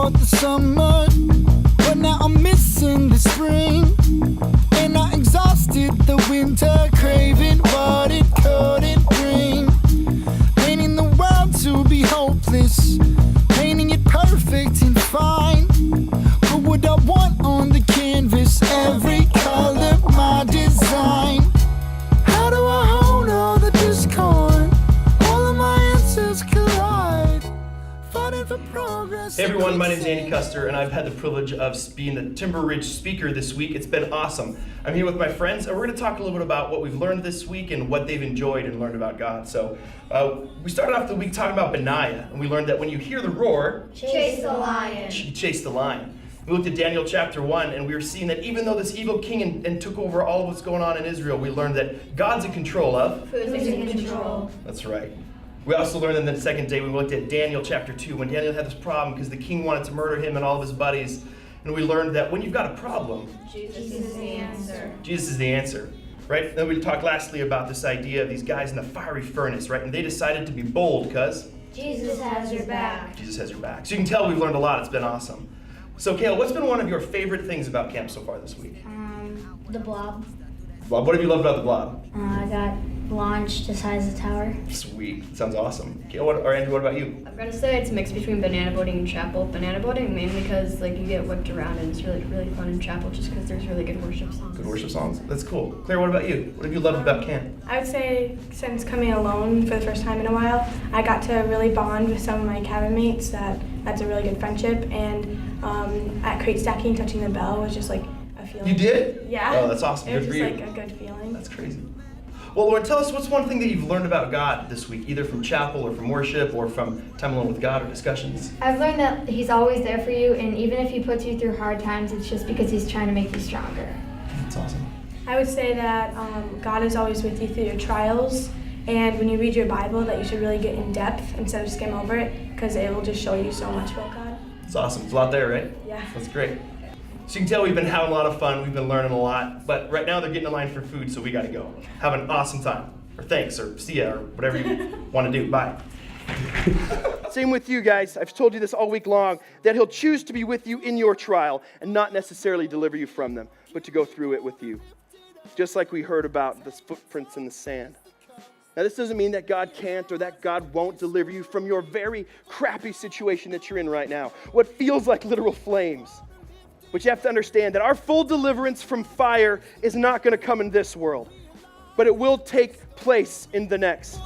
for the summer, but now I'm missing the spring. And I exhausted the winter, craving what it couldn't bring. Painting the world to be hopeless, painting it perfect and fine. But what I want on the canvas, every color, my design. How do I hold all the discord? All of my answers collide. Fighting for progress. Hey everyone, my name is Andy Custer, and I've had the privilege of being the Timber Ridge speaker this week. It's been awesome. I'm here with my friends, and we're going to talk a little bit about what we've learned this week and what they've enjoyed and learned about God. So we started off the week talking about Benaiah, and we learned that when you hear the roar, chase the lion. You chase the lion. We looked at Daniel chapter 1, and we were seeing that even though this evil king and took over all of what's going on in Israel, we learned that God's in control of. Who's in control? That's right. We also learned in the second day, we looked at Daniel chapter 2, when Daniel had this problem because the king wanted to murder him and all of his buddies. And we learned that when you've got a problem, Jesus is the answer. Jesus is the answer, right? Then we talked lastly about this idea of these guys in the fiery furnace, right? And they decided to be bold because Jesus has your back. Jesus has your back. So you can tell we've learned a lot. It's been awesome. So, Kayla, what's been one of your favorite things about camp so far this week? The blob. Bob, what have you loved about the blob? I got launched as high as the tower. Sweet. Sounds awesome. Kayla, or Andrew, what about you? I've got to say it's mixed between banana boating and chapel. Banana boating mainly because you get whipped around and it's really fun in chapel just because there's really good worship songs. Good worship songs. That's cool. Claire, what about you? What have you loved about camp? I would say since coming alone for the first time in a while, I got to really bond with some of my cabin mates. That's a really good friendship. And at crate stacking, touching the bell was just like a feeling. You did? Yeah. Oh, that's awesome. It Good was for just you. like a good feeling. That's crazy. Well, Lauren, tell us what's one thing that you've learned about God this week, either from chapel or from worship or from time alone with God or discussions. I've learned that he's always there for you, and even if he puts you through hard times, it's just because he's trying to make you stronger. That's awesome. I would say that God is always with you through your trials, and when you read your Bible, that you should really get in depth instead of skim over it, because it will just show you so much about God. It's awesome. There's a lot there, right? Yeah. That's great. So you can tell we've been having a lot of fun. We've been learning a lot. But right now they're getting in line for food, so we got to go. Have an awesome time. Or thanks, or see ya, or whatever you want to do. Bye. Same with you guys. I've told you this all week long, that he'll choose to be with you in your trial and not necessarily deliver you from them, but to go through it with you. Just like we heard about the footprints in the sand. Now, this doesn't mean that God can't or that God won't deliver you from your very crappy situation that you're in right now. What feels like literal flames. But you have to understand that our full deliverance from fire is not going to come in this world, but it will take place in the next.